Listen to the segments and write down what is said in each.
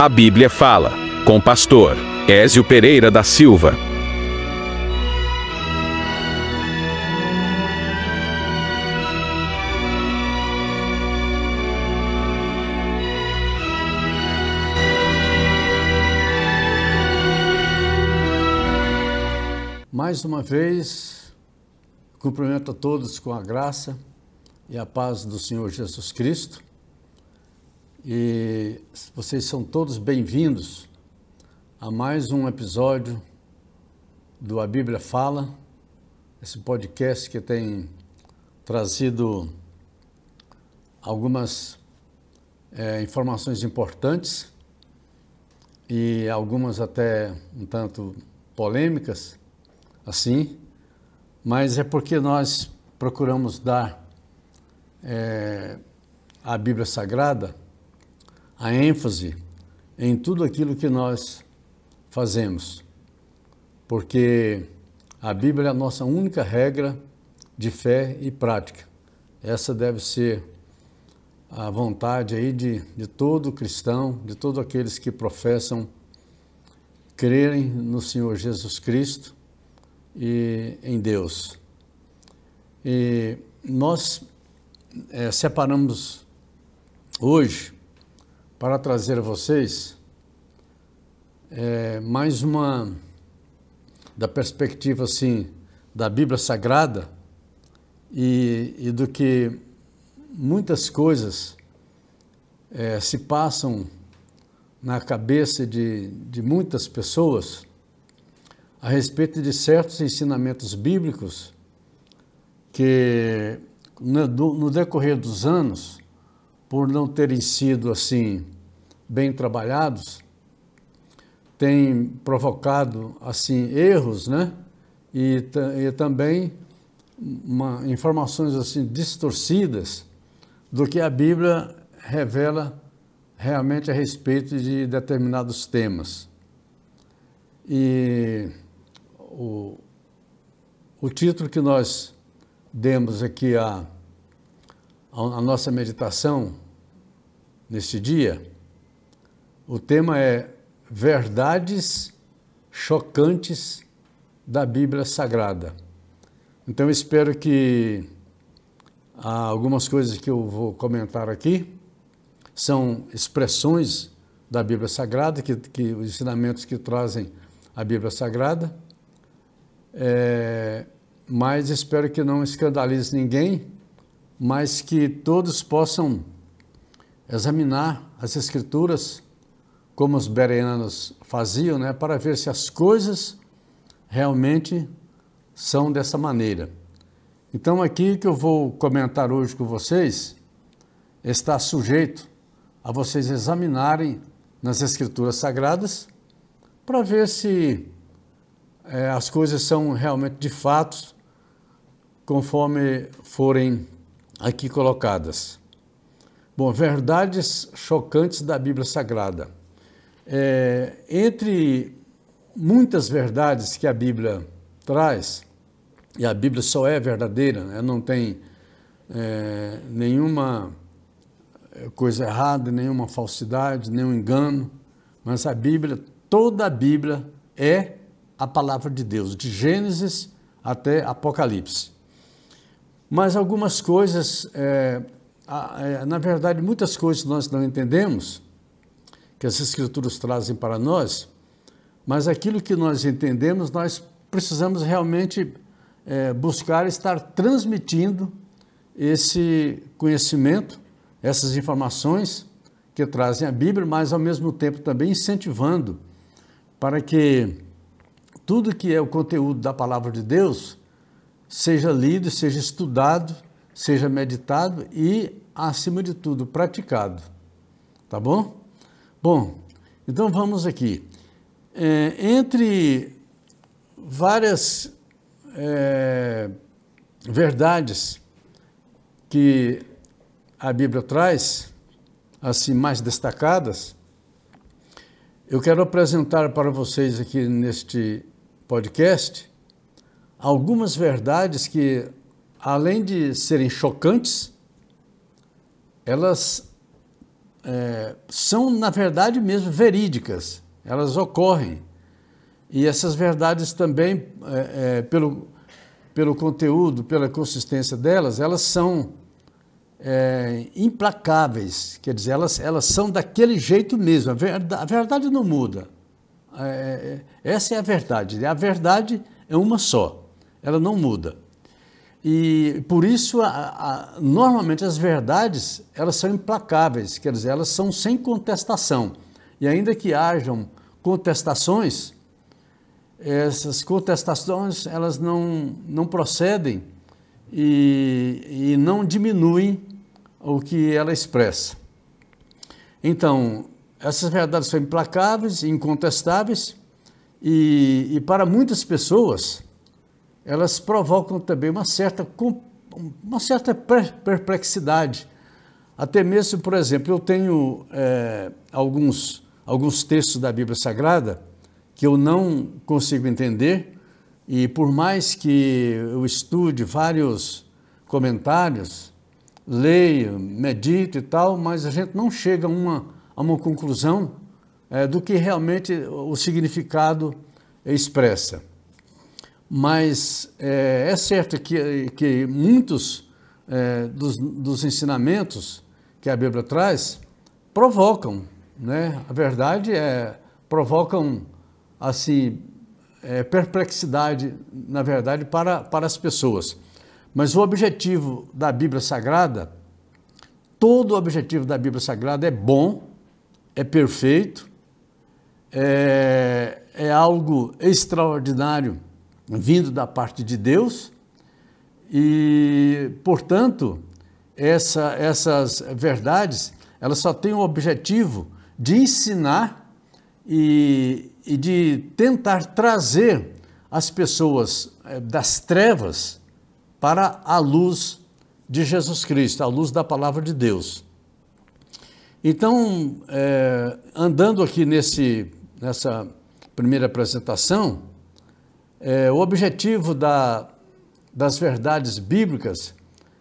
A Bíblia Fala, com pastor Ézio Pereira da Silva. Mais uma vez, cumprimento a todos com a graça e a paz do Senhor Jesus Cristo. E vocês são todos bem-vindos a mais um episódio do A Bíblia Fala, esse podcast que tem trazido algumas informações importantes e algumas até um tanto polêmicas, assim, mas é porque nós procuramos dar à Bíblia Sagrada a ênfase em tudo aquilo que nós fazemos, porque a Bíblia é a nossa única regra de fé e prática. Essa deve ser a vontade aí de todo cristão, de todos aqueles que professam crerem no Senhor Jesus Cristo e em Deus. E nós separamos hoje para trazer a vocês mais uma da perspectiva assim da Bíblia Sagrada e do que muitas coisas se passam na cabeça de muitas pessoas a respeito de certos ensinamentos bíblicos que no decorrer dos anos, por não terem sido assim bem trabalhados, tem provocado assim erros, né? E também informações assim distorcidas do que a Bíblia revela realmente a respeito de determinados temas. E o título que nós demos aqui a nossa meditação neste dia, o tema é Verdades Chocantes da Bíblia Sagrada. Então eu espero que algumas coisas que eu vou comentar aqui são expressões da Bíblia Sagrada, que os ensinamentos que trazem a Bíblia Sagrada, mas espero que não escandalize ninguém, mas que todos possam examinar as Escrituras como os bereanos faziam, né, para ver se as coisas realmente são dessa maneira. Então aqui que eu vou comentar hoje com vocês está sujeito a vocês examinarem nas Escrituras Sagradas para ver se as coisas são realmente de fato conforme forem aqui colocadas. Bom, verdades chocantes da Bíblia Sagrada. Entre muitas verdades que a Bíblia traz, e a Bíblia só é verdadeira, né? Não tem nenhuma coisa errada, nenhuma falsidade, nenhum engano, mas a Bíblia, toda a Bíblia é a palavra de Deus, de Gênesis até Apocalipse. Mas algumas coisas, na verdade, muitas coisas nós não entendemos, que as Escrituras trazem para nós, mas aquilo que nós entendemos, nós precisamos realmente buscar estar transmitindo esse conhecimento, essas informações que trazem a Bíblia, mas ao mesmo tempo também incentivando para que tudo que é o conteúdo da palavra de Deus seja lido, seja estudado, seja meditado e, acima de tudo, praticado. Tá bom? Bom, então vamos aqui. Entre várias verdades que a Bíblia traz, assim, mais destacadas, eu quero apresentar para vocês aqui neste podcast algumas verdades que, além de serem chocantes, elas são, na verdade mesmo, verídicas, elas ocorrem. E essas verdades também, pelo conteúdo, pela consistência delas, elas são implacáveis, quer dizer, elas são daquele jeito mesmo, a verdade não muda. Essa é a verdade é uma só, ela não muda. E por isso, normalmente as verdades, elas são implacáveis, quer dizer, elas são sem contestação. E ainda que hajam contestações, essas contestações, elas não procedem e não diminuem o que ela expressa. Então, essas verdades são implacáveis, incontestáveis, e para muitas pessoas, elas provocam também uma certa perplexidade. Até mesmo, por exemplo, eu tenho alguns textos da Bíblia Sagrada que eu não consigo entender, e por mais que eu estude vários comentários, leio, medito e tal, mas a gente não chega a uma conclusão do que realmente o significado expressa. Mas é certo que muitos dos ensinamentos que a Bíblia traz provocam, né? A verdade provocam assim, perplexidade, na verdade, para as pessoas. Mas o objetivo da Bíblia Sagrada, todo o objetivo da Bíblia Sagrada é bom, é perfeito, é algo extraordinário vindo da parte de Deus e, portanto, essas verdades, elas só têm o objetivo de ensinar e de tentar trazer as pessoas das trevas para a luz de Jesus Cristo, a luz da palavra de Deus. Então, andando aqui nessa primeira apresentação, o objetivo das verdades bíblicas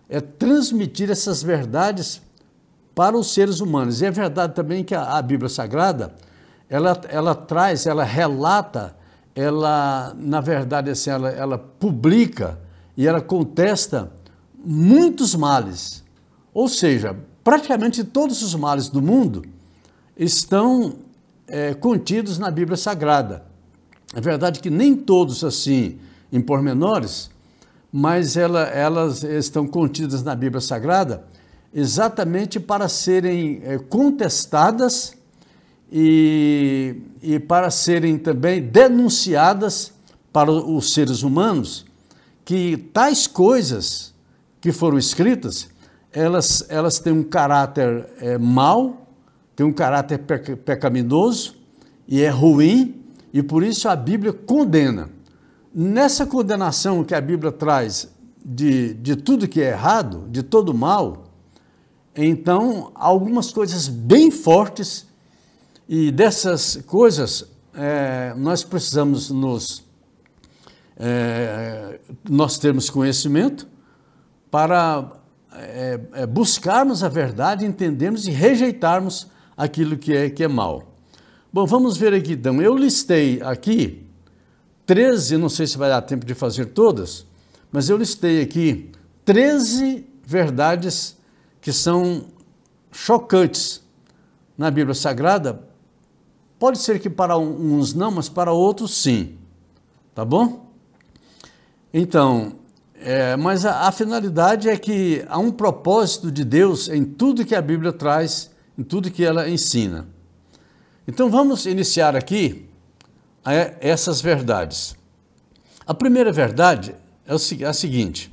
é transmitir essas verdades para os seres humanos. E é verdade também que a Bíblia Sagrada, ela traz, ela relata, na verdade, assim, ela publica e ela contesta muitos males. Ou seja, praticamente todos os males do mundo estão contidos na Bíblia Sagrada. É verdade que nem todos assim em pormenores, mas elas estão contidas na Bíblia Sagrada exatamente para serem contestadas e para serem também denunciadas para os seres humanos, que tais coisas que foram escritas, elas têm um caráter mau, têm um caráter pecaminoso e é ruim, e por isso a Bíblia condena. Nessa condenação que a Bíblia traz de tudo que é errado, de todo mal, então algumas coisas bem fortes, e dessas coisas nós precisamos nós termos conhecimento para buscarmos a verdade, entendermos e rejeitarmos aquilo que é mal. Bom, vamos ver aqui então. Eu listei aqui 13, não sei se vai dar tempo de fazer todas, mas eu listei aqui 13 verdades que são chocantes na Bíblia Sagrada. Pode ser que para uns não, mas para outros sim, tá bom? Então, mas a finalidade é que há um propósito de Deus em tudo que a Bíblia traz, em tudo que ela ensina. Então vamos iniciar aqui essas verdades. A primeira verdade é a seguinte: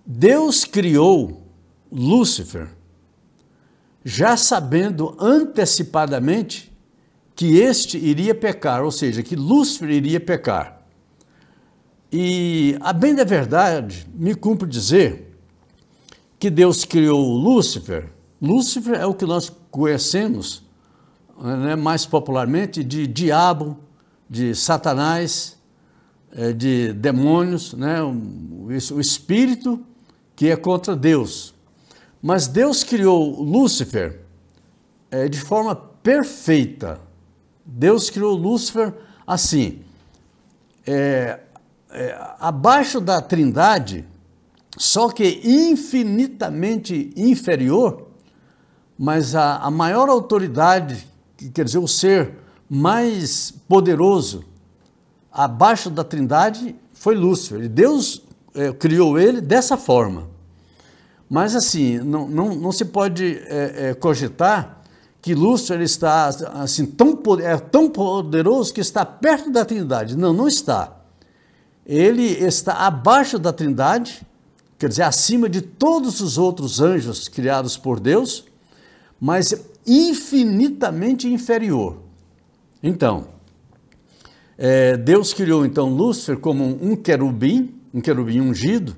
Deus criou Lúcifer já sabendo antecipadamente que este iria pecar, ou seja, que Lúcifer iria pecar. E, a bem da verdade, me cumpre dizer que Deus criou Lúcifer. Lúcifer é o que nós conhecemos, né, mais popularmente, de diabo, de Satanás, de demônios, né, o espírito que é contra Deus. Mas Deus criou Lúcifer de forma perfeita. Deus criou Lúcifer assim, abaixo da Trindade, só que infinitamente inferior, mas a maior autoridade, quer dizer, o ser mais poderoso abaixo da Trindade foi Lúcifer. E Deus criou ele dessa forma. Mas assim, não se pode cogitar que Lúcifer está assim, tão poderoso que está perto da Trindade. Não, não está. Ele está abaixo da Trindade, quer dizer, acima de todos os outros anjos criados por Deus, mas infinitamente inferior. Então, Deus criou então Lúcifer como um querubim ungido,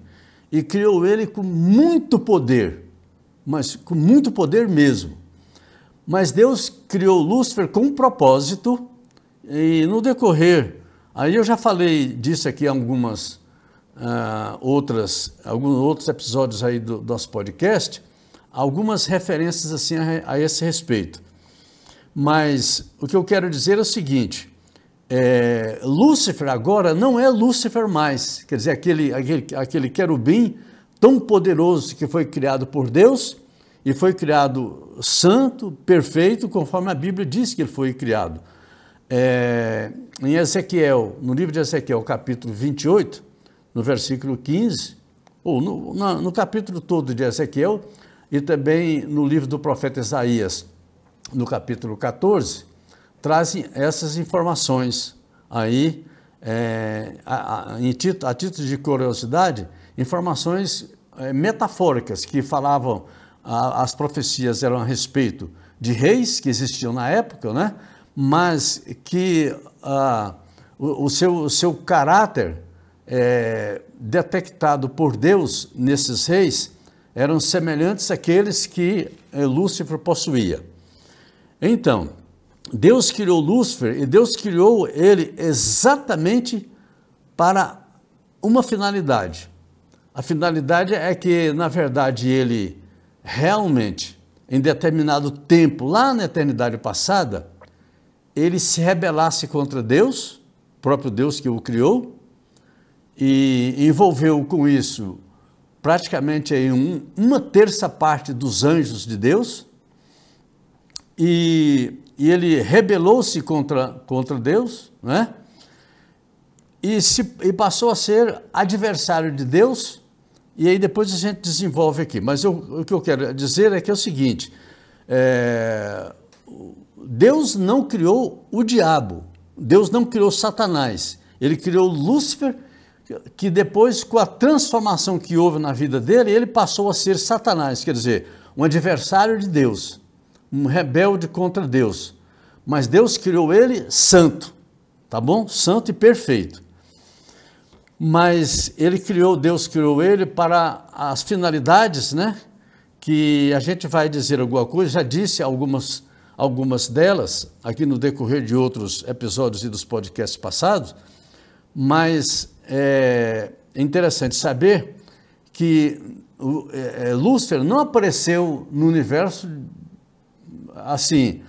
e criou ele com muito poder, mas com muito poder mesmo. Mas Deus criou Lúcifer com um propósito, e no decorrer, aí eu já falei disso aqui em alguns outros episódios aí do nosso podcast, algumas referências assim a esse respeito. Mas o que eu quero dizer é o seguinte, Lúcifer agora não é Lúcifer mais, quer dizer, aquele querubim tão poderoso que foi criado por Deus e foi criado santo, perfeito, conforme a Bíblia diz que ele foi criado. Em Ezequiel, no livro de Ezequiel, capítulo 28, no versículo 15, ou no capítulo todo de Ezequiel, e também no livro do profeta Isaías, no capítulo 14, trazem essas informações aí, a título de curiosidade, informações metafóricas que falavam, as profecias eram a respeito de reis que existiam na época, né? Mas que o seu caráter detectado por Deus nesses reis eram semelhantes àqueles que Lúcifer possuía. Então, Deus criou Lúcifer e Deus criou ele exatamente para uma finalidade. A finalidade é que, na verdade, ele realmente, em determinado tempo, lá na eternidade passada, ele se rebelasse contra Deus, o próprio Deus que o criou, e envolveu com isso praticamente aí uma terça parte dos anjos de Deus, e ele rebelou-se contra Deus, né? E passou a ser adversário de Deus, e aí depois a gente desenvolve aqui. Mas o que eu quero dizer é que é o seguinte, Deus não criou o diabo, Deus não criou Satanás, ele criou Lúcifer, que depois, com a transformação que houve na vida dele, ele passou a ser Satanás, quer dizer, um adversário de Deus, um rebelde contra Deus. Mas Deus criou ele santo, tá bom? Santo e perfeito. Mas Deus criou ele para as finalidades, né? Que a gente vai dizer alguma coisa, já disse algumas delas aqui no decorrer de outros episódios e dos podcasts passados, mas é interessante saber que Lúcifer não apareceu no universo assim,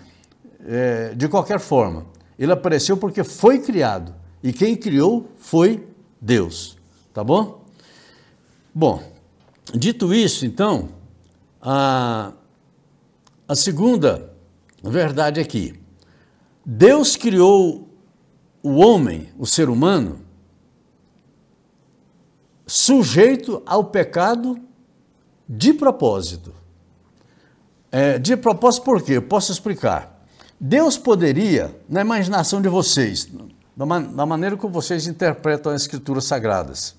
de qualquer forma. Ele apareceu porque foi criado, e quem criou foi Deus, tá bom? Bom, dito isso, então, a segunda verdade é que Deus criou o homem, o ser humano, sujeito ao pecado de propósito. De propósito por quê? Eu posso explicar. Deus poderia, na imaginação de vocês, da maneira como vocês interpretam as Escrituras Sagradas,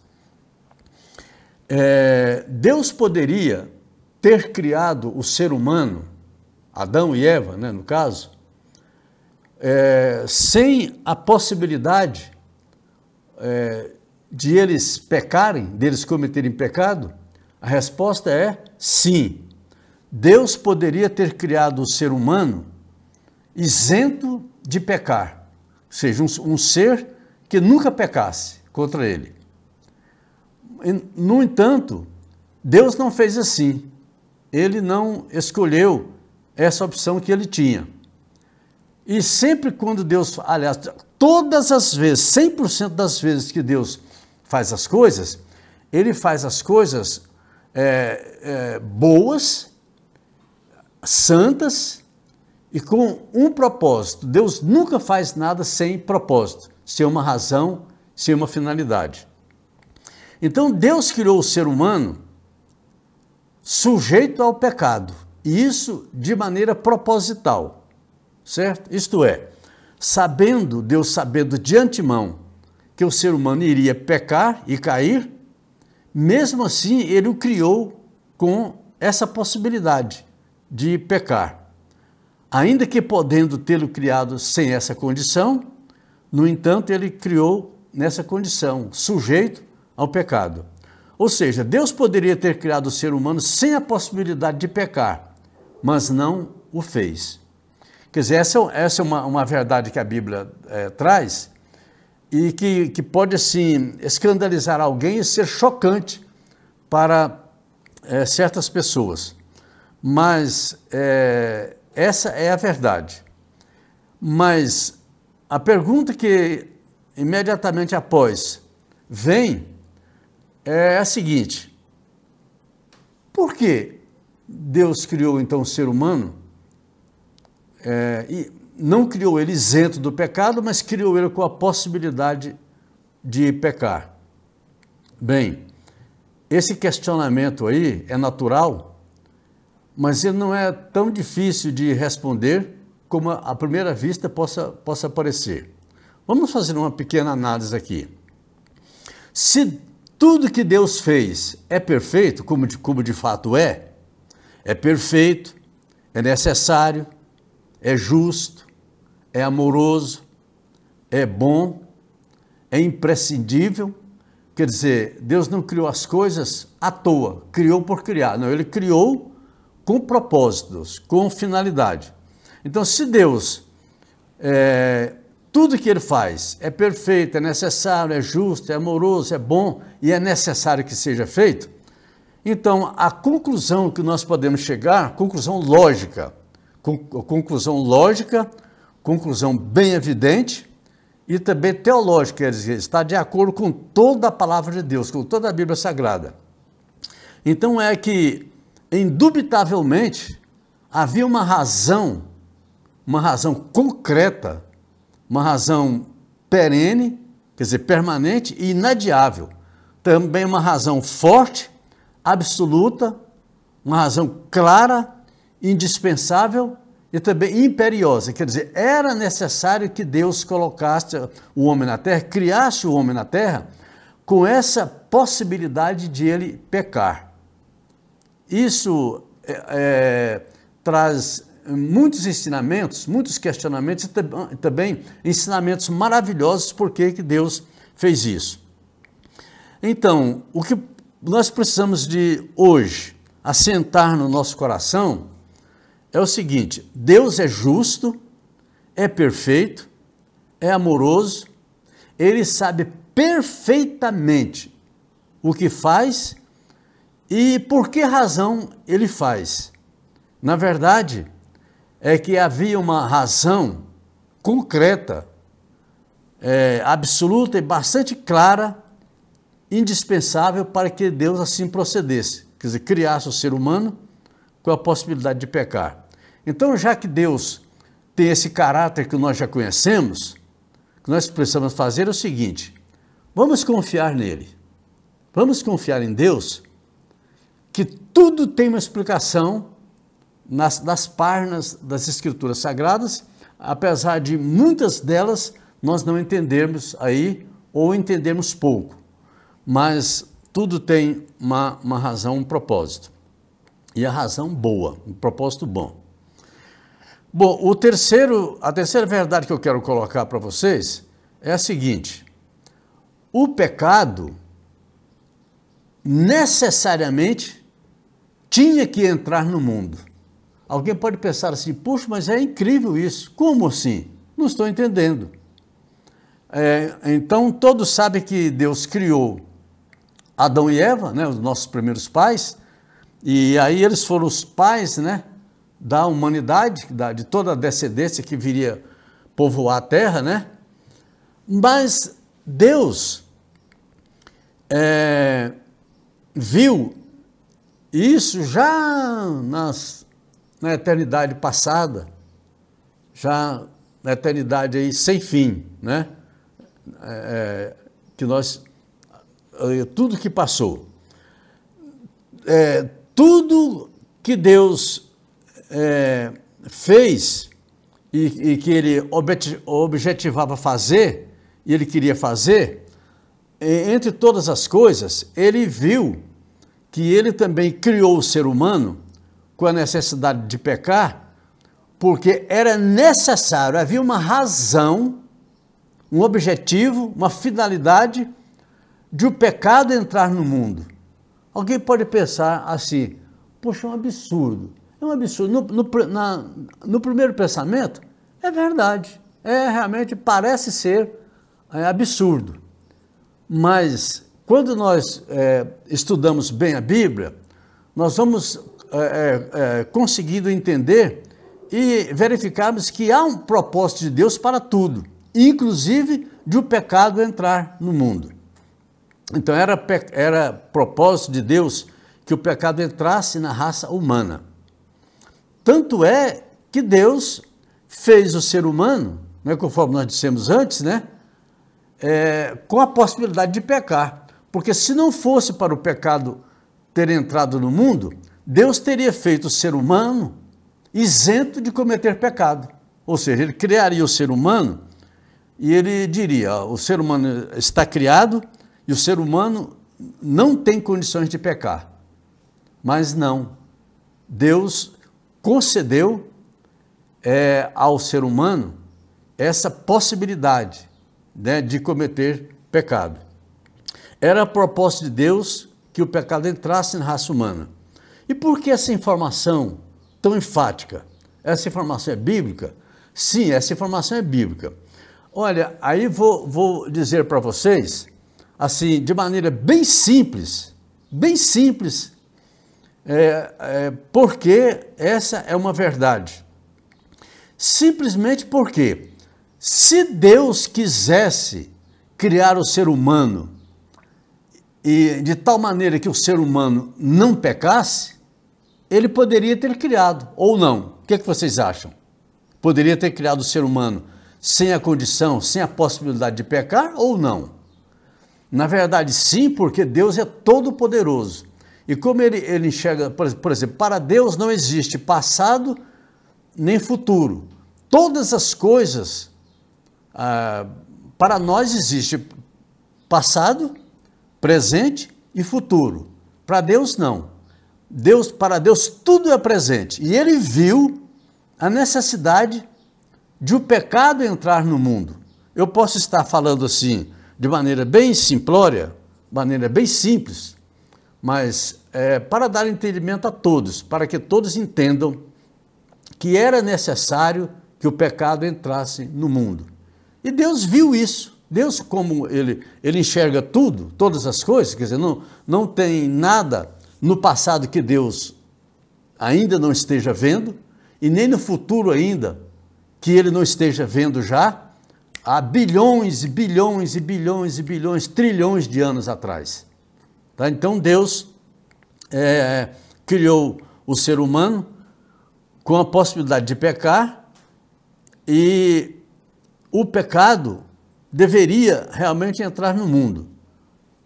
Deus poderia ter criado o ser humano, Adão e Eva, né, no caso, sem a possibilidade de eles pecarem, deles cometerem pecado? A resposta é sim. Deus poderia ter criado o ser humano isento de pecar, ou seja, um ser que nunca pecasse contra ele. No entanto, Deus não fez assim. Ele não escolheu essa opção que ele tinha. E sempre quando Deus, aliás, todas as vezes, 100% das vezes que Deus faz as coisas, ele faz as coisas boas, santas e com um propósito. Deus nunca faz nada sem propósito, sem uma razão, sem uma finalidade. Então Deus criou o ser humano sujeito ao pecado, e isso de maneira proposital, certo? Isto é, Deus sabendo de antemão que o ser humano iria pecar e cair, mesmo assim ele o criou com essa possibilidade de pecar. Ainda que podendo tê-lo criado sem essa condição, no entanto ele criou nessa condição, sujeito ao pecado. Ou seja, Deus poderia ter criado o ser humano sem a possibilidade de pecar, mas não o fez. Quer dizer, essa é uma verdade que a Bíblia traz e que pode, assim, escandalizar alguém e ser chocante para certas pessoas. Mas essa é a verdade. Mas a pergunta que imediatamente após vem é a seguinte: por que Deus criou então o ser humano e não criou ele isento do pecado, mas criou ele com a possibilidade de pecar? Bem, esse questionamento aí é natural, mas ele não é tão difícil de responder como à primeira vista possa parecer. Vamos fazer uma pequena análise aqui. Se tudo que Deus fez é perfeito, como de fato é perfeito, é necessário, é justo, é amoroso, é bom, é imprescindível. Quer dizer, Deus não criou as coisas à toa, criou por criar. Não, ele criou com propósitos, com finalidade. Então, se Deus, tudo que ele faz é perfeito, é necessário, é justo, é amoroso, é bom e é necessário que seja feito, então a conclusão que nós podemos chegar, conclusão lógica, conclusão bem evidente e também teológica, quer dizer, está de acordo com toda a palavra de Deus, com toda a Bíblia Sagrada. Então é que, indubitavelmente, havia uma razão concreta, uma razão perene, quer dizer, permanente e inadiável. Também uma razão forte, absoluta, uma razão clara, indispensável e também imperiosa. Quer dizer, era necessário que Deus colocasse o homem na terra, criasse o homem na terra, com essa possibilidade de ele pecar. Isso traz muitos ensinamentos, muitos questionamentos e também ensinamentos maravilhosos por que Deus fez isso. Então, o que nós precisamos de hoje assentar no nosso coração é o seguinte: Deus é justo, é perfeito, é amoroso, ele sabe perfeitamente o que faz e por que razão ele faz. Na verdade, é que havia uma razão concreta, absoluta e bastante clara, indispensável para que Deus assim procedesse, quer dizer, criasse o ser humano com a possibilidade de pecar. Então, já que Deus tem esse caráter que nós já conhecemos, o que nós precisamos fazer é o seguinte: vamos confiar nele, vamos confiar em Deus, que tudo tem uma explicação nas páginas das Escrituras Sagradas, apesar de muitas delas nós não entendermos aí, ou entendermos pouco, mas tudo tem uma razão, um propósito, e a razão boa, um propósito bom. Bom, a terceira verdade que eu quero colocar para vocês é a seguinte: o pecado necessariamente tinha que entrar no mundo. Alguém pode pensar assim: puxa, mas é incrível isso, como assim? Não estou entendendo. Então, todos sabem que Deus criou Adão e Eva, né, os nossos primeiros pais, e aí eles foram os pais, né, da humanidade, de toda a descendência que viria povoar a terra, né? Mas Deus viu isso já na eternidade passada, já na eternidade aí sem fim, né? Tudo que passou, tudo que Deus fez e que ele objetivava fazer, e ele queria fazer, entre todas as coisas, ele viu que ele também criou o ser humano com a necessidade de pecar, porque era necessário, havia uma razão, um objetivo, uma finalidade de o pecado entrar no mundo. Alguém pode pensar assim, poxa, é um absurdo. É um absurdo. No primeiro pensamento, é verdade. Realmente parece ser absurdo. Mas quando nós estudamos bem a Bíblia, nós vamos conseguindo entender e verificarmos que há um propósito de Deus para tudo, inclusive de o pecado entrar no mundo. Então era propósito de Deus que o pecado entrasse na raça humana. Tanto é que Deus fez o ser humano, né, conforme nós dissemos antes, né, com a possibilidade de pecar. Porque se não fosse para o pecado ter entrado no mundo, Deus teria feito o ser humano isento de cometer pecado. Ou seja, ele criaria o ser humano e ele diria, o ser humano está criado e o ser humano não tem condições de pecar. Mas não, Deus concedeu ao ser humano essa possibilidade, né, de cometer pecado. Era a propósito de Deus que o pecado entrasse na raça humana. E por que essa informação tão enfática? Essa informação é bíblica? Sim, essa informação é bíblica. Olha, aí vou dizer para vocês, assim, de maneira bem simples, porque essa é uma verdade. Simplesmente porque, se Deus quisesse criar o ser humano e de tal maneira que o ser humano não pecasse, ele poderia ter criado, ou não. O que vocês acham? Poderia ter criado o ser humano sem a condição, sem a possibilidade de pecar, ou não? Na verdade, sim, porque Deus é todo-poderoso. E como ele enxerga, por exemplo, para Deus não existe passado nem futuro. Todas as coisas, para nós existe passado, presente e futuro. Para Deus não. Para Deus tudo é presente. E ele viu a necessidade de o pecado entrar no mundo. Eu posso estar falando assim, de maneira bem simplória, maneira bem simples, mas para dar entendimento a todos, para que todos entendam que era necessário que o pecado entrasse no mundo. E Deus viu isso. Deus, como ele enxerga tudo, todas as coisas, quer dizer, não tem nada no passado que Deus ainda não esteja vendo, e nem no futuro ainda que ele não esteja vendo já, há bilhões e bilhões e bilhões e bilhões, trilhões de anos atrás. Tá? Então Deus criou o ser humano com a possibilidade de pecar, e o pecado deveria realmente entrar no mundo,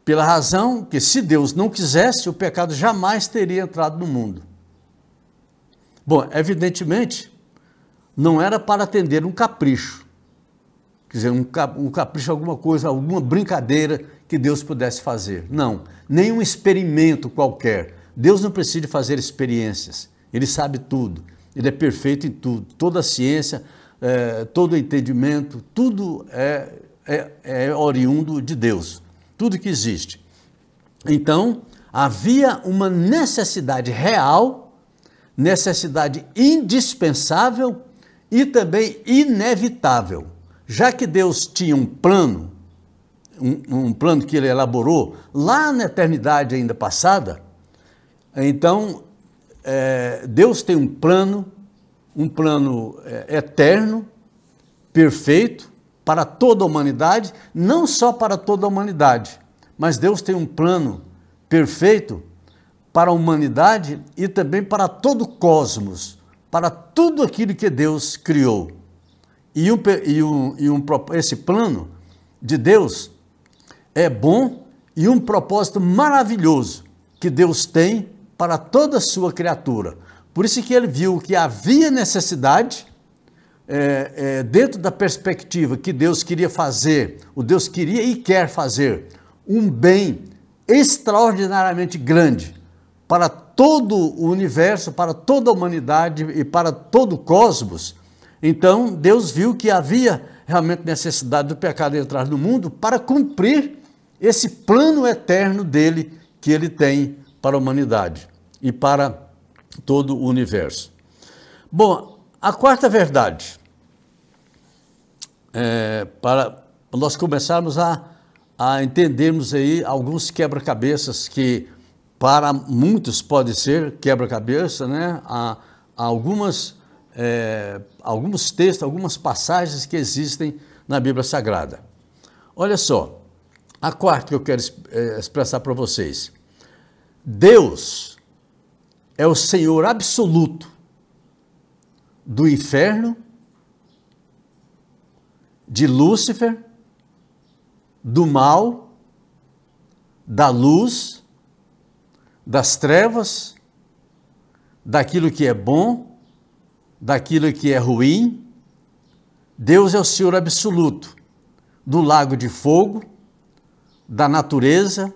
pela razão que, se Deus não quisesse, o pecado jamais teria entrado no mundo. Bom, evidentemente, não era para atender um capricho, quer dizer, um capricho, alguma coisa, alguma brincadeira que Deus pudesse fazer. Não, nem um experimento qualquer. Deus não precisa de fazer experiências, Ele sabe tudo, Ele é perfeito em tudo, toda a ciência, todo o entendimento, tudo é oriundo de Deus, tudo que existe. Então, havia uma necessidade real, necessidade indispensável e também inevitável. Já que Deus tinha um plano, um plano que ele elaborou lá na eternidade ainda passada, então Deus tem um plano um plano eterno, perfeito, para toda a humanidade, não só para toda a humanidade, mas Deus tem um plano perfeito para a humanidade e também para todo o cosmos, para tudo aquilo que Deus criou. Esse plano de Deus é bom e um propósito maravilhoso que Deus tem para toda a sua criatura. Por isso que ele viu que havia necessidade, dentro da perspectiva que Deus queria fazer, o Deus queria e quer fazer um bem extraordinariamente grande para todo o universo, para toda a humanidade e para todo o cosmos. Então, Deus viu que havia realmente necessidade do pecado entrar no mundo para cumprir esse plano eterno dele, que ele tem para a humanidade e para todo o universo. Bom, a quarta verdade, para nós começarmos a entendermos aí alguns quebra-cabeças que para muitos pode ser quebra-cabeça, né? Há alguns textos, algumas passagens que existem na Bíblia Sagrada. Olha só, a quarta que eu quero expressar para vocês. Deus é o Senhor absoluto do inferno, de Lúcifer, do mal, da luz, das trevas, daquilo que é bom, daquilo que é ruim. Deus é o Senhor absoluto do lago de fogo, da natureza,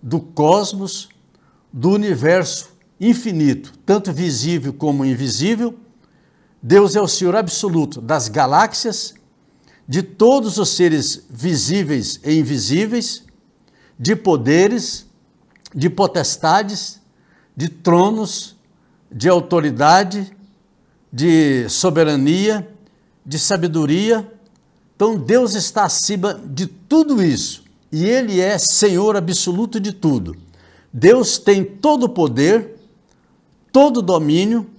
do cosmos, do universo infinito, tanto visível como invisível. Deus é o Senhor absoluto das galáxias, de todos os seres visíveis e invisíveis, de poderes, de potestades, de tronos, de autoridade, de soberania, de sabedoria. Então Deus está acima de tudo isso e Ele é Senhor absoluto de tudo. Deus tem todo o poder, todo o domínio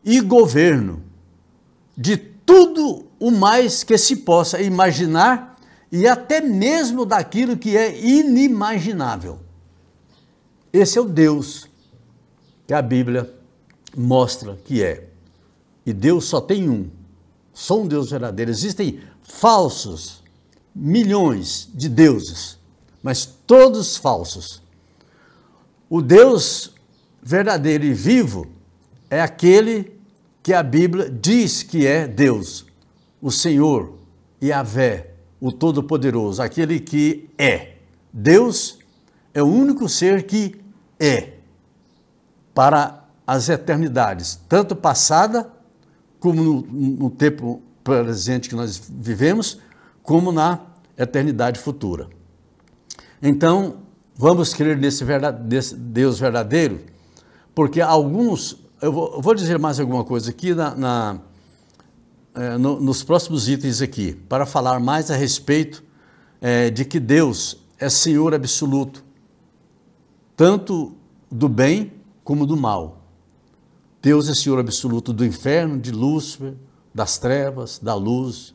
e governo de tudo o mais que se possa imaginar e até mesmo daquilo que é inimaginável. Esse é o Deus que a Bíblia mostra que é. E Deus só tem um, só um Deus verdadeiro. Existem falsos, milhões de deuses, mas todos falsos. O Deus verdadeiro e vivo é aquele que a Bíblia diz que é Deus, o Senhor, Yahvé, o Todo-Poderoso, aquele que é. Deus é o único ser que é para as eternidades, tanto passada como no tempo presente que nós vivemos, como na eternidade futura. Então, vamos crer nesse Deus verdadeiro, porque alguns, eu vou dizer mais alguma coisa aqui nos próximos itens aqui, para falar mais a respeito de que Deus é Senhor absoluto, tanto do bem como do mal. Deus é Senhor absoluto do inferno, de Lúcifer, das trevas, da luz,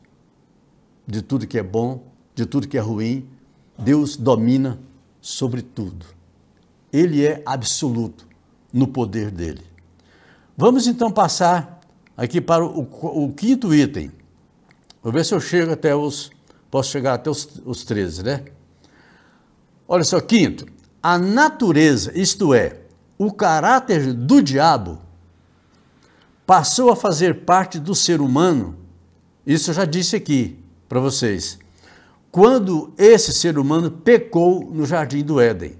de tudo que é bom, de tudo que é ruim. Deus domina sobre tudo. Ele é absoluto no poder dele. Vamos então passar aqui para o quinto item. Vou ver se eu chego posso chegar até os 13, né? Olha só, quinto, a natureza, isto é, o caráter do diabo, passou a fazer parte do ser humano. Isso eu já disse aqui para vocês. Quando esse ser humano pecou no Jardim do Éden.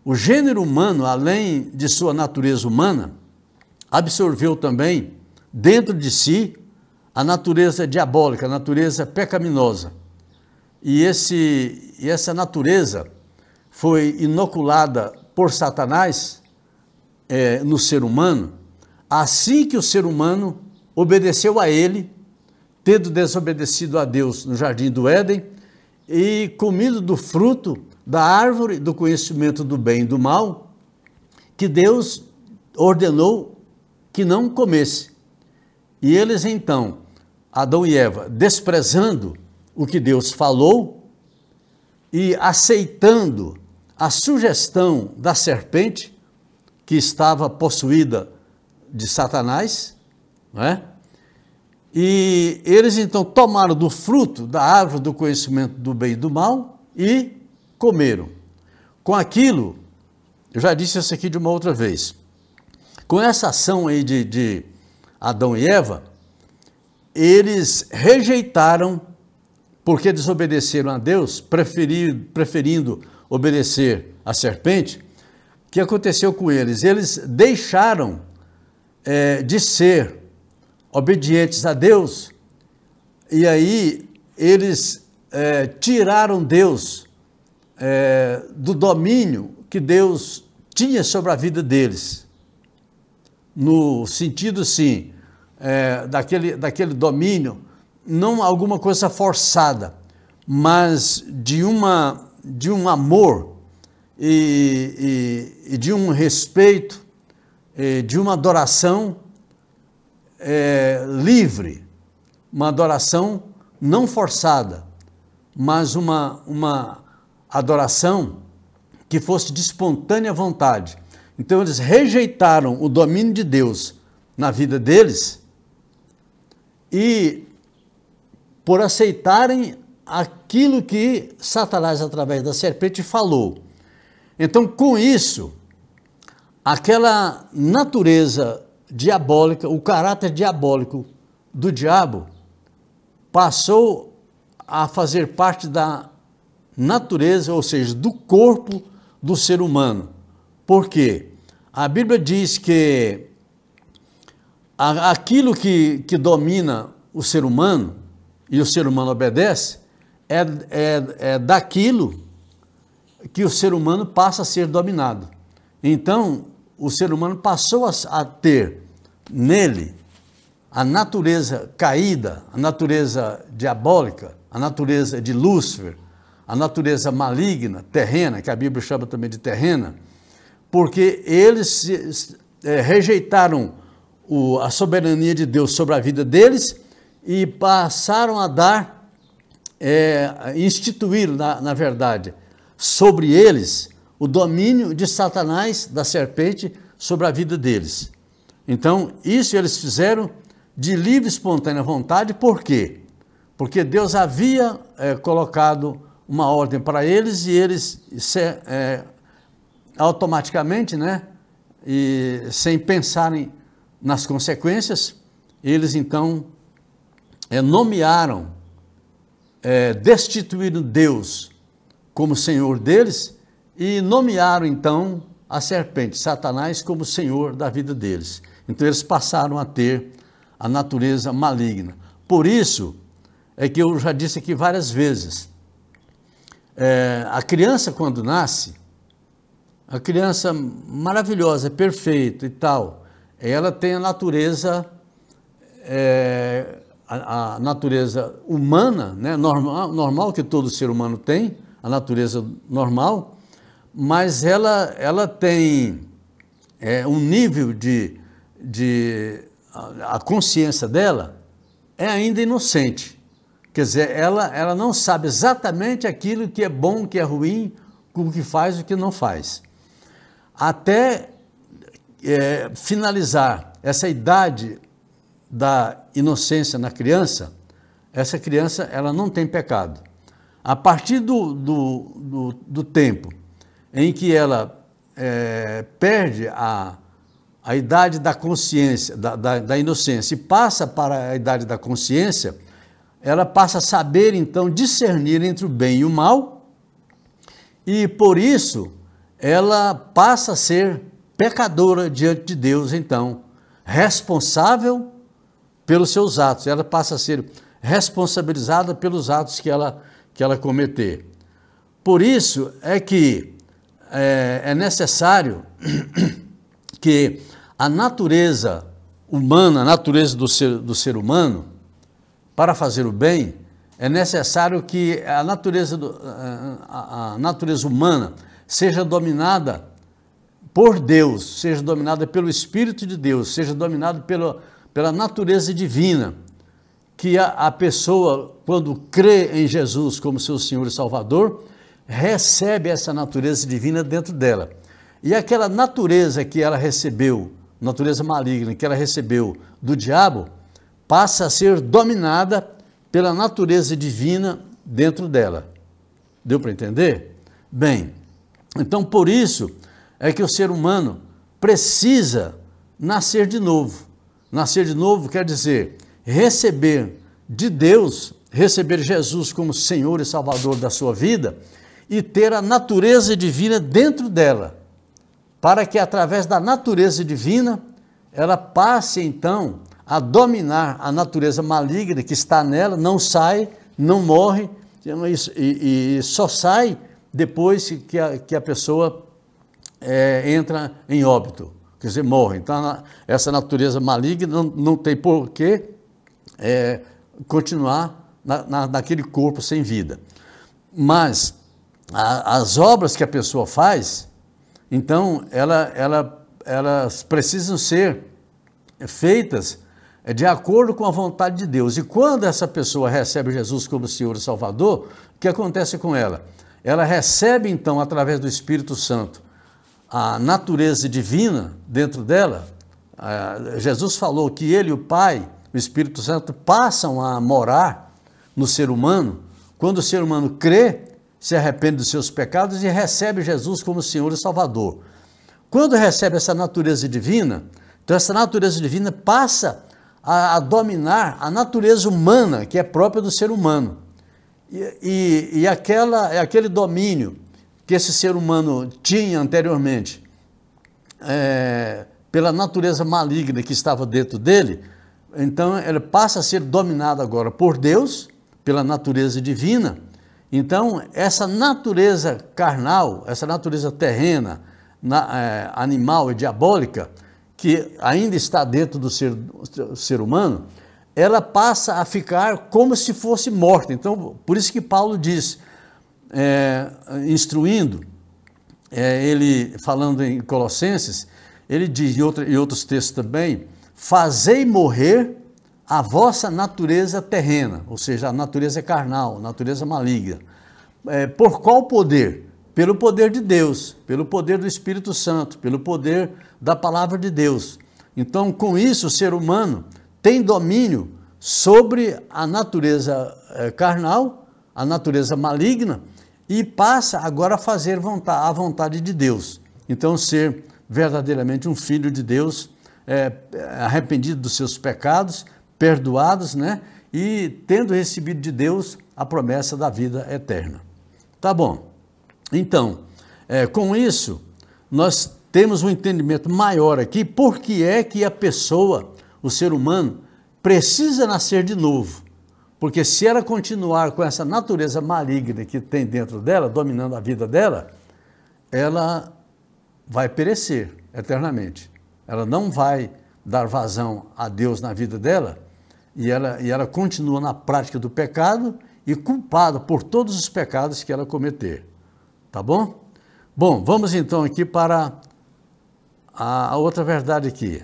O gênero humano, além de sua natureza humana, absorveu também dentro de si a natureza diabólica, a natureza pecaminosa. E essa natureza foi inoculada por Satanás no ser humano, assim que o ser humano obedeceu a ele, tendo desobedecido a Deus no Jardim do Éden e comido do fruto da árvore do conhecimento do bem e do mal, que Deus ordenou que não comesse. E eles então, Adão e Eva, desprezando o que Deus falou e aceitando a sugestão da serpente, que estava possuída de Satanás, não é? E eles então tomaram do fruto da árvore do conhecimento do bem e do mal e comeram. Com aquilo, eu já disse isso aqui de uma outra vez, com essa ação aí de Adão e Eva, eles rejeitaram, porque desobedeceram a Deus, preferindo obedecer à serpente. O que aconteceu com eles? Eles deixaram de ser obedientes a Deus, e aí eles tiraram Deus do domínio que Deus tinha sobre a vida deles, no sentido, sim, daquele domínio, não alguma coisa forçada, mas de um amor e de um respeito, de uma adoração livre, uma adoração não forçada, mas uma adoração que fosse de espontânea vontade. Então eles rejeitaram o domínio de Deus na vida deles e, por aceitarem aquilo que Satanás, através da serpente, falou. Então, com isso, aquela natureza diabólica, o caráter diabólico do diabo, passou a fazer parte da natureza, ou seja, do corpo do ser humano. Por quê? A Bíblia diz que aquilo que domina o ser humano, e o ser humano obedece, é daquilo que o ser humano passa a ser dominado. Então, o ser humano passou a ter nele a natureza caída, a natureza diabólica, a natureza de Lúcifer, a natureza maligna, terrena, que a Bíblia chama também de terrena, porque eles rejeitaram a soberania de Deus sobre a vida deles e passaram a dar, instituir, na verdade, sobre eles o domínio de Satanás, da serpente, sobre a vida deles. Então, isso eles fizeram de livre e espontânea vontade. Por quê? Porque Deus havia colocado uma ordem para eles e eles automaticamente, né, e sem pensarem nas consequências, eles então nomearam, destituíram Deus como Senhor deles e nomearam então a serpente, Satanás, como Senhor da vida deles. Então eles passaram a ter a natureza maligna. Por isso é que eu já disse aqui várias vezes, a criança quando nasce, a criança maravilhosa, perfeita e tal, ela tem a natureza, a natureza humana, né, normal que todo ser humano tem, a natureza normal, mas ela tem um nível a consciência dela é ainda inocente. Quer dizer, ela não sabe exatamente aquilo que é bom, o que é ruim, o que faz e o que não faz. Até finalizar essa idade da inocência na criança, essa criança ela não tem pecado. A partir do tempo em que ela perde a idade da consciência, da inocência, e passa para a idade da consciência, ela passa a saber, então, discernir entre o bem e o mal, e, por isso, ela passa a ser pecadora diante de Deus, então, responsável pelos seus atos. Ela passa a ser responsabilizada pelos atos que ela cometer. Por isso é que é necessário que a natureza humana, a natureza do ser humano, para fazer o bem, é necessário que a natureza humana seja dominada por Deus, seja dominada pelo Espírito de Deus, seja dominada pela natureza divina, que a pessoa, quando crê em Jesus como seu Senhor e Salvador, recebe essa natureza divina dentro dela. E aquela natureza que ela recebeu, natureza maligna que ela recebeu do diabo, passa a ser dominada pela natureza divina dentro dela. Deu para entender? Bem, então por isso é que o ser humano precisa nascer de novo. Nascer de novo quer dizer receber de Deus, receber Jesus como Senhor e Salvador da sua vida e ter a natureza divina dentro dela, para que através da natureza divina ela passe então a dominar a natureza maligna que está nela, não sai, não morre, e só sai depois que a pessoa entra em óbito, quer dizer, morre. Então, essa natureza maligna não tem por que continuar naquele corpo sem vida. Mas as obras que a pessoa faz, então, elas precisam ser feitas de acordo com a vontade de Deus. E quando essa pessoa recebe Jesus como Senhor e Salvador, o que acontece com ela? Ela recebe, então, através do Espírito Santo, a natureza divina dentro dela. Jesus falou que ele e o Pai, o Espírito Santo, passam a morar no ser humano, quando o ser humano crê, se arrepende dos seus pecados e recebe Jesus como Senhor e Salvador. Quando recebe essa natureza divina, então essa natureza divina passa a dominar a natureza humana, que é própria do ser humano. E aquele domínio que esse ser humano tinha anteriormente, pela natureza maligna que estava dentro dele, então ele passa a ser dominado agora por Deus, pela natureza divina. Então, essa natureza carnal, essa natureza terrena, animal e diabólica, que ainda está dentro do ser humano, ela passa a ficar como se fosse morta. Então, por isso que Paulo diz, instruindo, ele falando em Colossenses, ele diz, em outros textos também, fazei morrer a vossa natureza terrena, ou seja, a natureza carnal, a natureza maligna. Por qual poder? Pelo poder de Deus, pelo poder do Espírito Santo, pelo poder da palavra de Deus. Então, com isso, o ser humano tem domínio sobre a natureza carnal, a natureza maligna, e passa agora a fazer a vontade de Deus. Então, ser verdadeiramente um filho de Deus, arrependido dos seus pecados, perdoados, né? E tendo recebido de Deus a promessa da vida eterna. Tá bom. Então, com isso, nós temos um entendimento maior aqui, por que é que a pessoa, o ser humano, precisa nascer de novo. Porque se ela continuar com essa natureza maligna que tem dentro dela, dominando a vida dela, ela vai perecer eternamente. Ela não vai dar vazão a Deus na vida dela, e ela continua na prática do pecado e culpada por todos os pecados que ela cometer. Tá bom? Bom, vamos então aqui para a outra verdade aqui,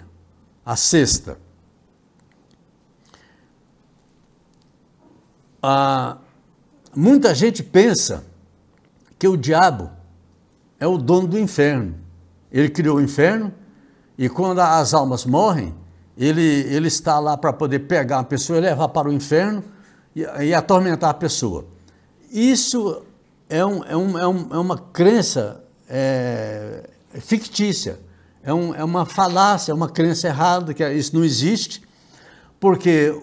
a sexta. Muita gente pensa que o diabo é o dono do inferno. Ele criou o inferno e quando as almas morrem, ele está lá para poder pegar a pessoa e levar para o inferno e atormentar a pessoa. Isso é uma crença fictícia, é uma falácia, é uma crença errada, que isso não existe, porque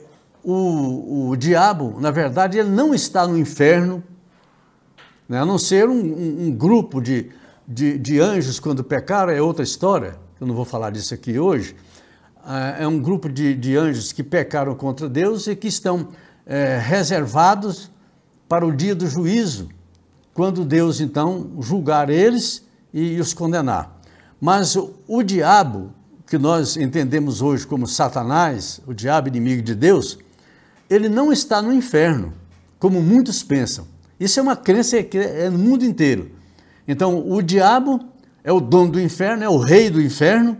o diabo, na verdade, ele não está no inferno, né? A não ser um grupo de anjos quando pecaram, é outra história, eu não vou falar disso aqui hoje. É um grupo de anjos que pecaram contra Deus e que estão reservados para o dia do juízo, quando Deus, então, julgar eles e os condenar. Mas o diabo, que nós entendemos hoje como Satanás, o diabo inimigo de Deus, ele não está no inferno, como muitos pensam. Isso é uma crença que é no mundo inteiro. Então, o diabo é o dono do inferno, é o rei do inferno,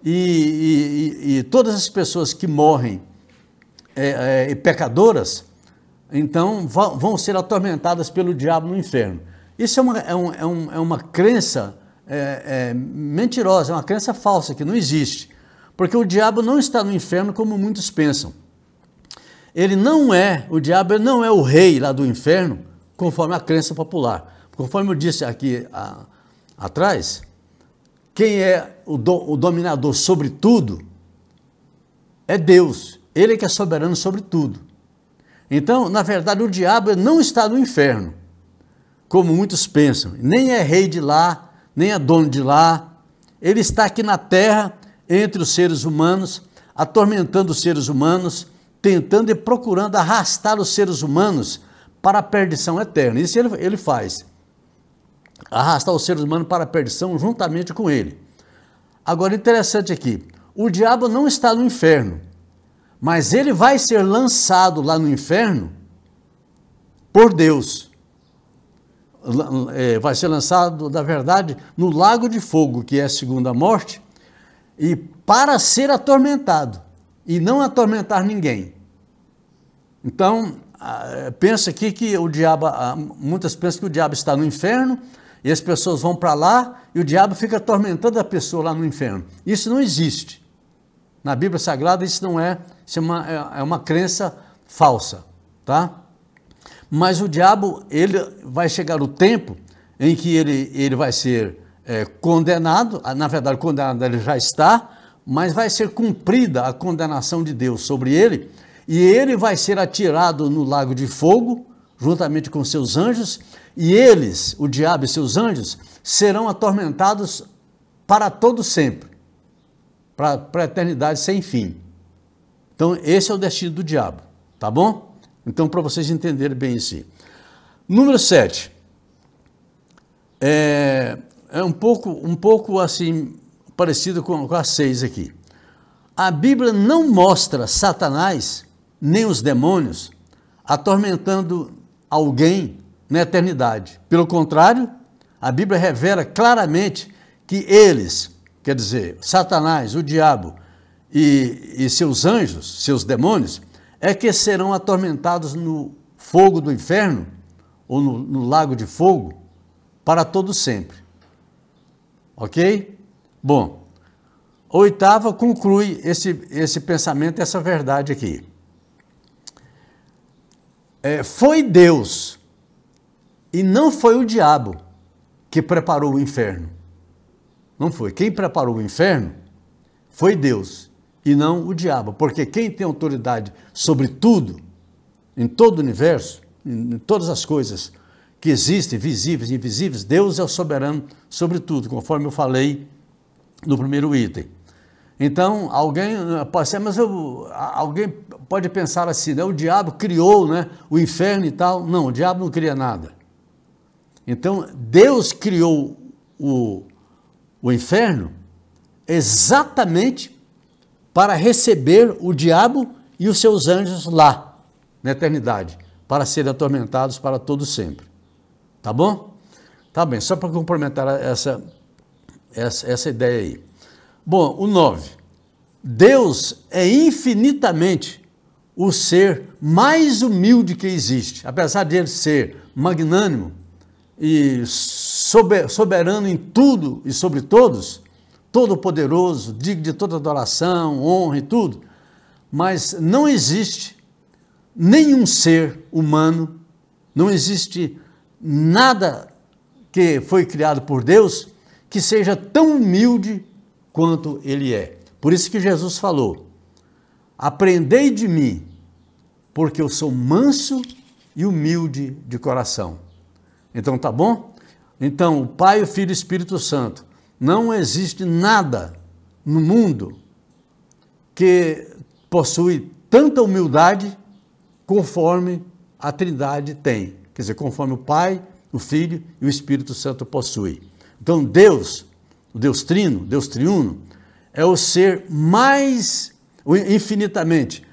e todas as pessoas que morrem pecadoras, então vão ser atormentadas pelo diabo no inferno. Isso é uma crença mentirosa, é uma crença falsa, que não existe. Porque o diabo não está no inferno como muitos pensam. O diabo não é o rei lá do inferno, conforme a crença popular. Conforme eu disse aqui atrás, quem é o dominador sobre tudo é Deus. Ele é que é soberano sobre tudo. Então, na verdade, o diabo não está no inferno, como muitos pensam. Nem é rei de lá, nem é dono de lá. Ele está aqui na terra, entre os seres humanos, atormentando os seres humanos, tentando e procurando arrastar os seres humanos para a perdição eterna. Isso ele faz. Arrastar os seres humanos para a perdição juntamente com ele. Agora, interessante aqui, o diabo não está no inferno, mas ele vai ser lançado lá no inferno por Deus. Vai ser lançado, na verdade, no lago de fogo, que é a segunda morte, e para ser atormentado, e não atormentar ninguém. Então, pensa aqui que o diabo, muitas pensam que o diabo está no inferno, e as pessoas vão para lá, e o diabo fica atormentando a pessoa lá no inferno. Isso não existe. Na Bíblia Sagrada isso não é, isso é uma crença falsa, tá? Mas o diabo, ele vai chegar o tempo em que ele vai ser condenado, na verdade condenado ele já está, mas vai ser cumprida a condenação de Deus sobre ele, e ele vai ser atirado no lago de fogo, juntamente com seus anjos, e eles, o diabo e seus anjos, serão atormentados para todo sempre, para a eternidade sem fim. Então, esse é o destino do diabo, tá bom? Então, para vocês entenderem bem isso. Número 7. É um pouco assim, parecido com a 6 aqui. A Bíblia não mostra Satanás, nem os demônios, atormentando alguém na eternidade. Pelo contrário, a Bíblia revela claramente que eles, quer dizer, Satanás, o diabo e seus anjos, seus demônios, é que serão atormentados no fogo do inferno, ou no lago de fogo, para todo sempre. Ok? Bom, a 8ª conclui esse pensamento, essa verdade aqui. Foi Deus, e não foi o diabo, que preparou o inferno. Não foi. Quem preparou o inferno foi Deus, e não o diabo. Porque quem tem autoridade sobre tudo, em todo o universo, em todas as coisas que existem, visíveis e invisíveis, Deus é o soberano sobre tudo, conforme eu falei no primeiro item. Então, alguém pode pensar assim, né? O diabo criou, né, o inferno e tal. Não, o diabo não cria nada. Então, Deus criou o inferno exatamente para receber o diabo e os seus anjos lá, na eternidade, para serem atormentados para todo sempre. Tá bom? Tá bem, só para complementar essa ideia aí. Bom, o 9. Deus é infinitamente o ser mais humilde que existe. Apesar de ele ser magnânimo e soberano em tudo e sobre todos, todo-poderoso, digno de toda adoração, honra e tudo, mas não existe nenhum ser humano, não existe nada que foi criado por Deus que seja tão humilde quanto ele é. Por isso que Jesus falou, aprendei de mim, porque eu sou manso e humilde de coração. Então, tá bom? Então, o Pai, o Filho e o Espírito Santo, não existe nada no mundo que possui tanta humildade conforme a Trindade tem. Quer dizer, conforme o Pai, o Filho e o Espírito Santo possuem. Então, Deus, o Deus Trino, Deus Triuno, é o ser mais, infinitamente,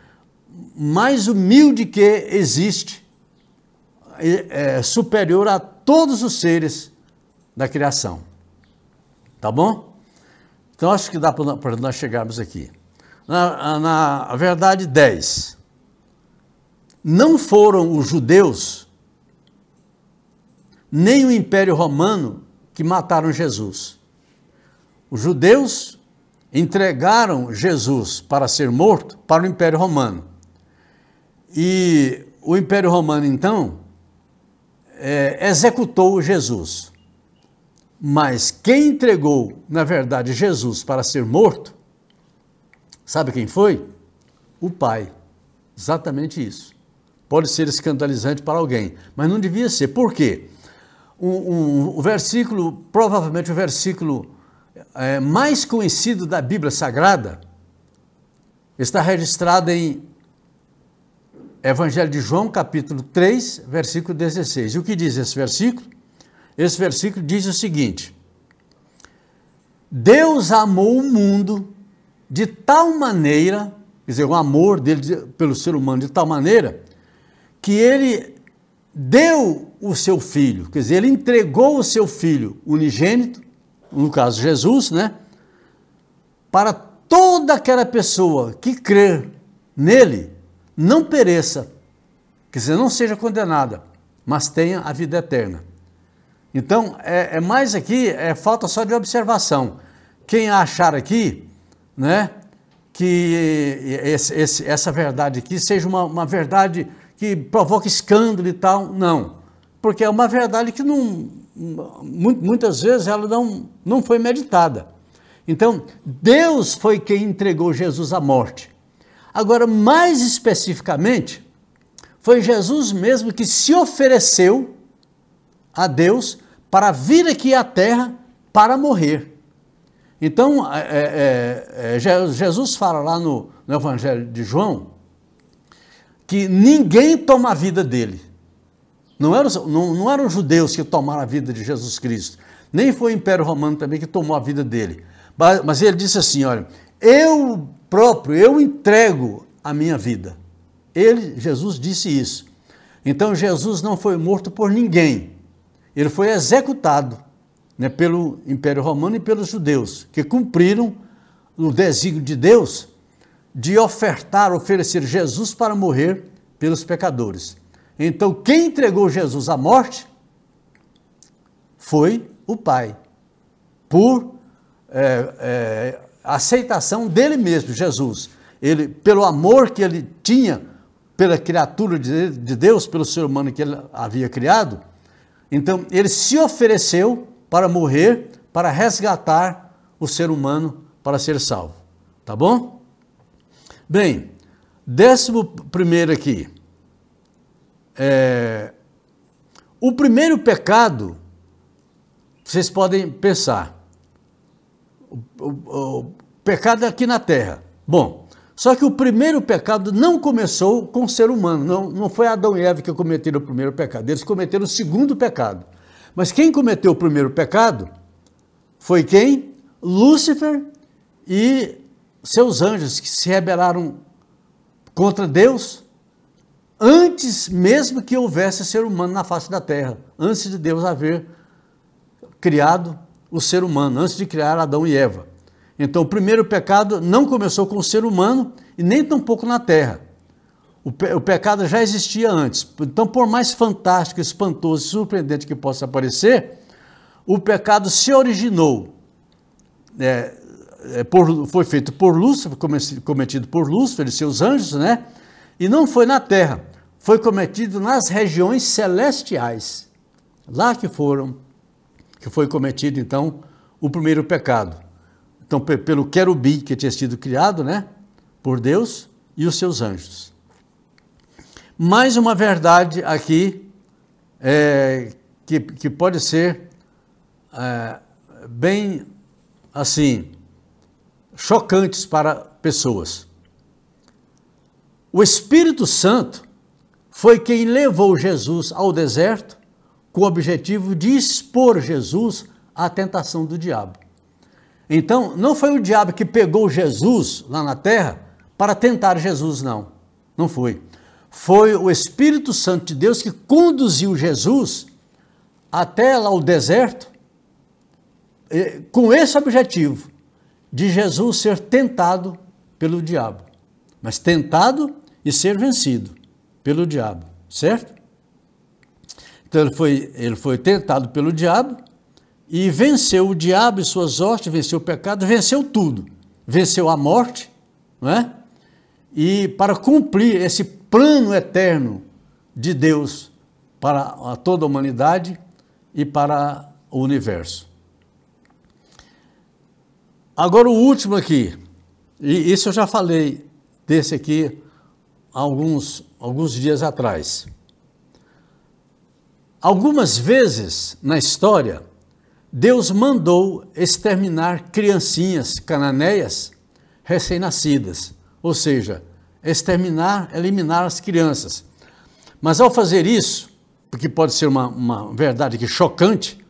mais humilde que existe, superior a todos os seres da criação. Tá bom? Então, acho que dá para nós chegarmos aqui. Na verdade, 10. Não foram os judeus, nem o Império Romano que mataram Jesus. Os judeus entregaram Jesus para ser morto para o Império Romano. E o Império Romano, então, executou Jesus. Mas quem entregou, na verdade, Jesus para ser morto, sabe quem foi? O Pai. Exatamente isso. Pode ser escandalizante para alguém, mas não devia ser. Por quê? O versículo, provavelmente o versículo mais conhecido da Bíblia Sagrada, está registrado em Evangelho de João, capítulo 3, versículo 16. E o que diz esse versículo? Esse versículo diz o seguinte: Deus amou o mundo de tal maneira, quer dizer, o amor dele pelo ser humano de tal maneira, que ele deu o seu filho, quer dizer, ele entregou o seu filho unigênito, no caso Jesus, né, para toda aquela pessoa que crer nele, não pereça, quer dizer, não seja condenada, mas tenha a vida eterna. Então, mais aqui, falta só de observação. Quem achar aqui, né, que essa verdade aqui seja uma verdade que provoca escândalo e tal, não. Porque é uma verdade que muitas vezes ela não foi meditada. Então, Deus foi quem entregou Jesus à morte. Agora, mais especificamente, foi Jesus mesmo que se ofereceu a Deus para vir aqui à terra para morrer. Então, Jesus fala lá no Evangelho de João que ninguém toma a vida dele. Não eram os judeus que tomaram a vida de Jesus Cristo, nem foi o Império Romano também que tomou a vida dele. Mas ele disse assim, olha, eu entrego a minha vida. Jesus disse isso. Então, Jesus não foi morto por ninguém. Ele foi executado, né, pelo Império Romano e pelos judeus, que cumpriram o desígnio de Deus de oferecer Jesus para morrer pelos pecadores. Então, quem entregou Jesus à morte foi o Pai, por aceitação dele mesmo, Jesus. Ele, pelo amor que ele tinha pela criatura de Deus, pelo ser humano que ele havia criado, então ele se ofereceu para morrer, para resgatar o ser humano para ser salvo. Tá bom? Bem, 11º aqui. O primeiro pecado, vocês podem pensar, o pecado aqui na terra. Bom, só que o primeiro pecado não começou com o ser humano, não foi Adão e Eva que cometeram o primeiro pecado, eles cometeram o segundo pecado. Mas quem cometeu o primeiro pecado foi quem? Lúcifer e seus anjos, que se rebelaram contra Deus antes mesmo que houvesse ser humano na face da terra, antes de Deus haver criado o ser humano, antes de criar Adão e Eva. Então, o primeiro pecado não começou com o ser humano e nem tampouco na terra. O pecado já existia antes. Então, por mais fantástico, espantoso e surpreendente que possa parecer, o pecado se originou, foi feito por Lúcifer, cometido por Lúcifer e seus anjos, né? E não foi na terra, foi cometido nas regiões celestiais. Lá que foi cometido, então, o primeiro pecado. Então, pelo querubim que tinha sido criado, né, por Deus e os seus anjos. Mais uma verdade aqui, que pode ser bem, assim, chocantes para pessoas. O Espírito Santo foi quem levou Jesus ao deserto com o objetivo de expor Jesus à tentação do diabo. Então, não foi o diabo que pegou Jesus lá na terra para tentar Jesus, não. Não foi. Foi o Espírito Santo de Deus que conduziu Jesus até lá o deserto com esse objetivo, de Jesus ser tentado pelo diabo. Mas tentado e ser vencido pelo diabo, certo? Então ele foi tentado pelo diabo e venceu o diabo e suas hostes, venceu o pecado, venceu tudo. Venceu a morte, não é? E para cumprir esse plano eterno de Deus para toda a humanidade e para o universo. Agora o último aqui, e isso eu já falei desse aqui alguns dias atrás. Algumas vezes na história, Deus mandou exterminar criancinhas cananeias recém-nascidas, ou seja, eliminar as crianças. Mas ao fazer isso, porque pode ser uma verdade que chocante,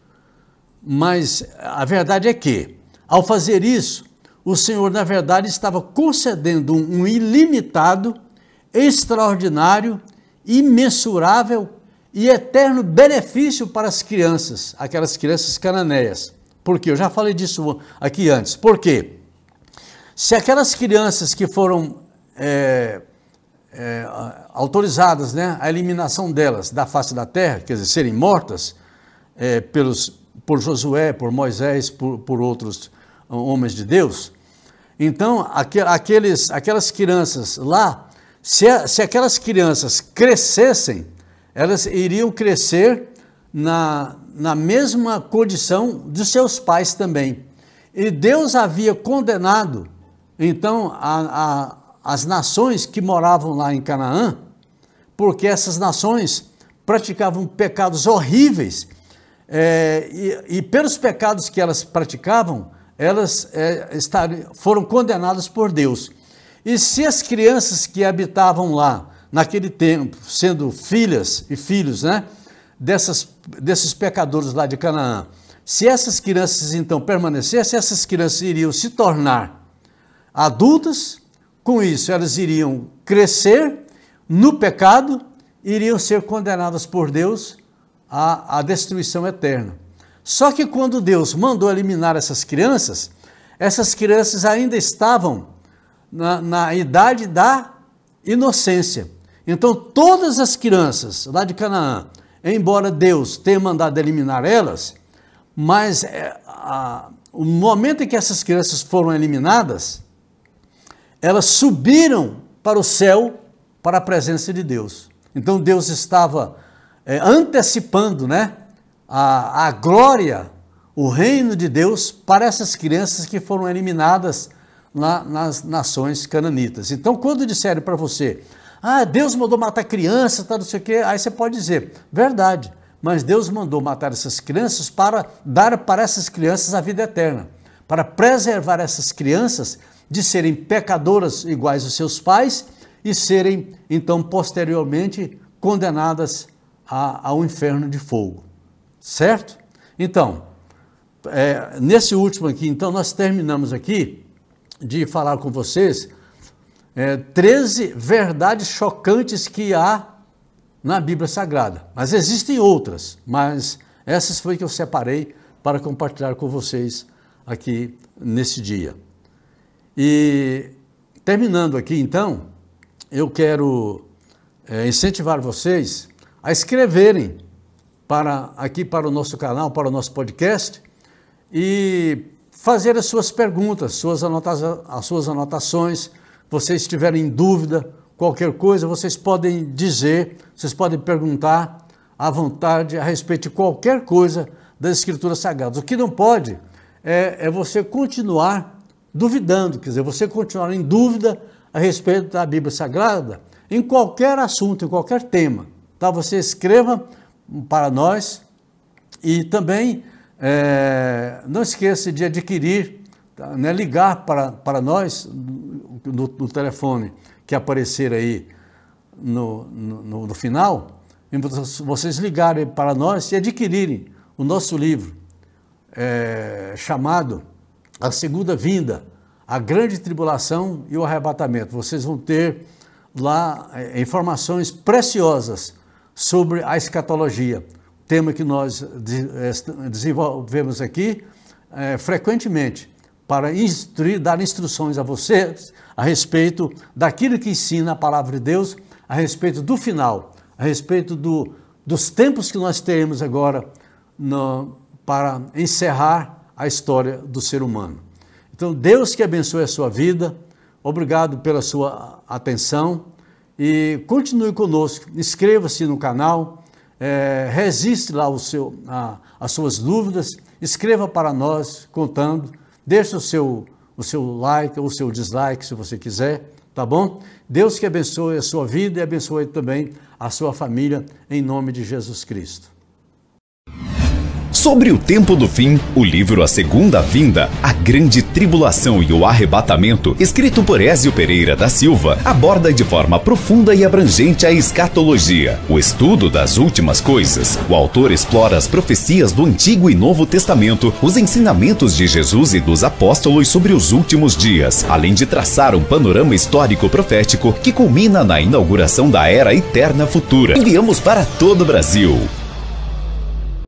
mas a verdade é que, ao fazer isso, o Senhor, na verdade, estava concedendo um ilimitado, extraordinário, imensurável e eterno benefício para as crianças, aquelas crianças cananeias. Por quê? Eu já falei disso aqui antes. Por quê? Se aquelas crianças que foram autorizadas, né, a eliminação delas da face da terra, quer dizer, serem mortas por Josué, por Moisés, por outros homens de Deus, então aquelas crianças lá, se aquelas crianças crescessem, elas iriam crescer na mesma condição dos seus pais também. E Deus havia condenado, então, as nações que moravam lá em Canaã, porque essas nações praticavam pecados horríveis, e pelos pecados que elas praticavam, elas foram condenadas por Deus. E se as crianças que habitavam lá, naquele tempo, sendo filhas e filhos, né, desses pecadores lá de Canaã, se essas crianças então permanecessem, essas crianças iriam se tornar adultas, com isso elas iriam crescer no pecado, iriam ser condenadas por Deus à destruição eterna. Só que quando Deus mandou eliminar essas crianças ainda estavam na idade da inocência. Então todas as crianças lá de Canaã, embora Deus tenha mandado eliminar elas, mas o momento em que essas crianças foram eliminadas, elas subiram para o céu, para a presença de Deus. Então Deus estava antecipando, né, a glória, o reino de Deus para essas crianças que foram eliminadas lá nas nações cananitas. Então quando disserem para você, Deus mandou matar crianças, não sei o quê, aí você pode dizer, verdade, mas Deus mandou matar essas crianças para dar para essas crianças a vida eterna, para preservar essas crianças de serem pecadoras iguais aos seus pais e serem, então, posteriormente condenadas ao inferno de fogo, certo? Então, nesse último aqui, então, nós terminamos aqui de falar com vocês 13 verdades chocantes que há na Bíblia Sagrada, mas existem outras, mas essas foi que eu separei para compartilhar com vocês aqui nesse dia. E terminando aqui então, eu quero incentivar vocês a escreverem aqui para o nosso canal, para o nosso podcast e fazer as suas perguntas, as suas anotações. Vocês tiverem dúvida, qualquer coisa, vocês podem dizer, vocês podem perguntar à vontade a respeito de qualquer coisa das Escrituras Sagradas. O que não pode é você continuar duvidando, quer dizer, você continuar em dúvida a respeito da Bíblia Sagrada, em qualquer assunto, em qualquer tema. Tá? Você escreva para nós e também não esqueça de adquirir, né, ligar para nós no telefone que aparecer aí no final, vocês ligarem para nós e adquirirem o nosso livro chamado A Segunda Vinda, a Grande Tribulação e o Arrebatamento. Vocês vão ter lá informações preciosas sobre a escatologia, tema que nós desenvolvemos aqui frequentemente para instruir, dar instruções a vocês a respeito daquilo que ensina a palavra de Deus, a respeito do final, a respeito dos tempos que nós teremos agora para encerrar a história do ser humano. Então, Deus que abençoe a sua vida, obrigado pela sua atenção e continue conosco, inscreva-se no canal, registre lá as suas dúvidas, escreva para nós contando, deixe o seu like ou o seu dislike se você quiser, tá bom? Deus que abençoe a sua vida e abençoe também a sua família, em nome de Jesus Cristo. Sobre o tempo do fim, o livro A Segunda Vinda, a Grande Tribulação e o Arrebatamento, escrito por Ézio Pereira da Silva, aborda de forma profunda e abrangente a escatologia, o estudo das últimas coisas. O autor explora as profecias do Antigo e Novo Testamento, os ensinamentos de Jesus e dos apóstolos sobre os últimos dias, além de traçar um panorama histórico profético que culmina na inauguração da Era Eterna Futura. Enviamos para todo o Brasil.